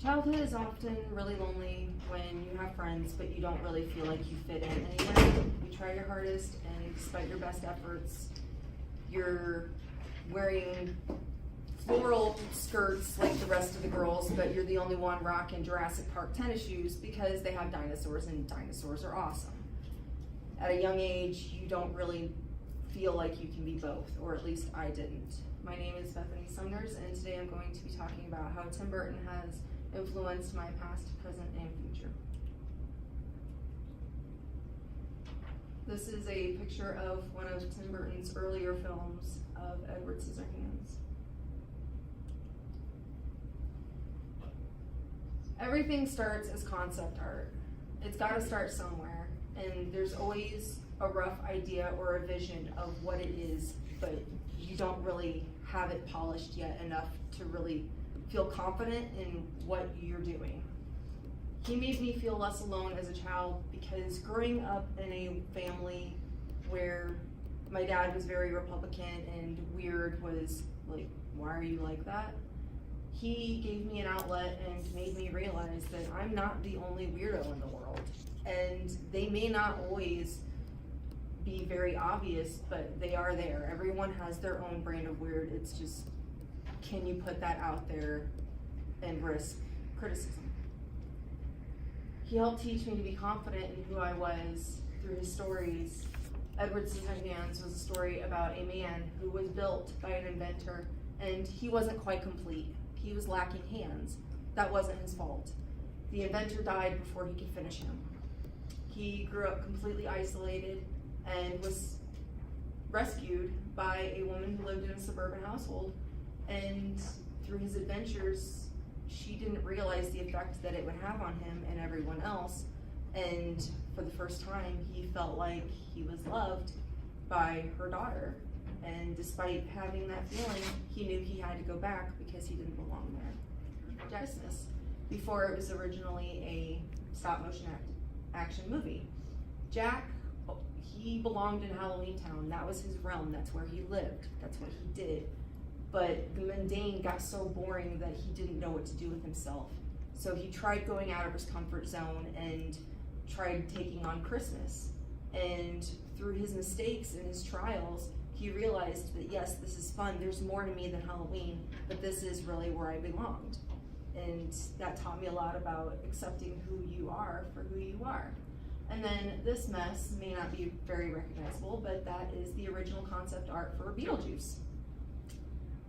Childhood is often really lonely when you have friends, but you don't really feel like you fit in anywhere. You try your hardest, and despite your best efforts, you're wearing floral skirts like the rest of the girls, but you're the only one rocking Jurassic Park tennis shoes because they have dinosaurs, and dinosaurs are awesome. At a young age, you don't really feel like you can be both, or at least I didn't. My name is Bethany Sumners, and today I'm going to be talking about how Tim Burton has influenced my past, present, and future. This is a picture of one of Tim Burton's earlier films of Edward Scissorhands. Everything starts as concept art. It's got to start somewhere, and there's always a rough idea or a vision of what it is, but you don't really have it polished yet enough to really feel confident in what you're doing. He made me feel less alone as a child because growing up in a family where my dad was very Republican and weird was like, why are you like that? He gave me an outlet and made me realize that I'm not the only weirdo in the world. And they may not always be very obvious, but they are there. Everyone has their own brand of weird. It's just, can you put that out there and risk criticism? He helped teach me to be confident in who I was through his stories. Edward Scissorhands was a story about a man who was built by an inventor, and he wasn't quite complete. He was lacking hands. That wasn't his fault. The inventor died before he could finish him. He grew up completely isolated and was rescued by a woman who lived in a suburban household, and through his adventures, she didn't realize the effect that it would have on him and everyone else, and for the first time, he felt like he was loved by her daughter, and despite having that feeling, he knew he had to go back because he didn't belong there. Christmas, before it was originally a stop-motion action movie. Jack, he belonged in Halloween Town. That was his realm. That's where he lived. That's what he did. But the mundane got so boring that he didn't know what to do with himself. So he tried going out of his comfort zone and tried taking on Christmas. And through his mistakes and his trials, he realized that yes, this is fun. There's more to me than Halloween, but this is really where I belonged. And that taught me a lot about accepting who you are for who you are. And then this mess may not be very recognizable, but that is the original concept art for Beetlejuice.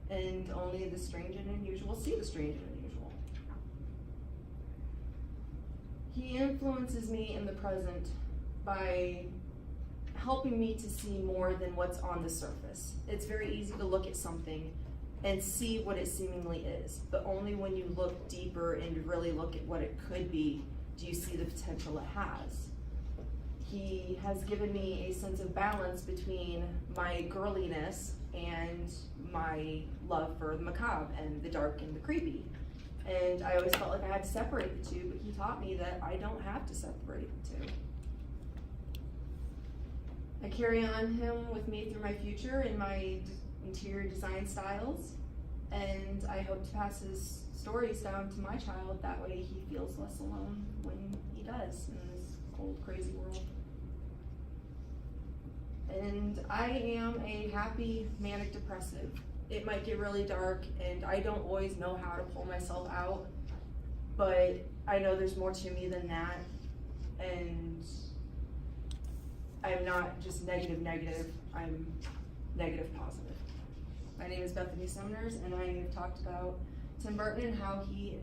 And only the strange and unusual see the strange and unusual. He influences me in the present by helping me to see more than what's on the surface. It's very easy to look at something and see what it seemingly is, but only when you look deeper and really look at what it could be do you see the potential it has. He has given me a sense of balance between my girliness and my love for the macabre and the dark and the creepy. And I always felt like I had to separate the two, but he taught me that I don't have to separate the two. I carry on him with me through my future in my interior design styles, and I hope to pass his stories down to my child. That way he feels less alone when he does in this cold, crazy world. And I am a happy manic depressive. It might get really dark, and I don't always know how to pull myself out, but I know there's more to me than that, and I'm not just negative, I'm negative positive. My name is Bethany Sumners, and I have talked about Tim Burton and how he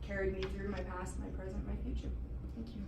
carried me through my past, my present, my future. Thank you.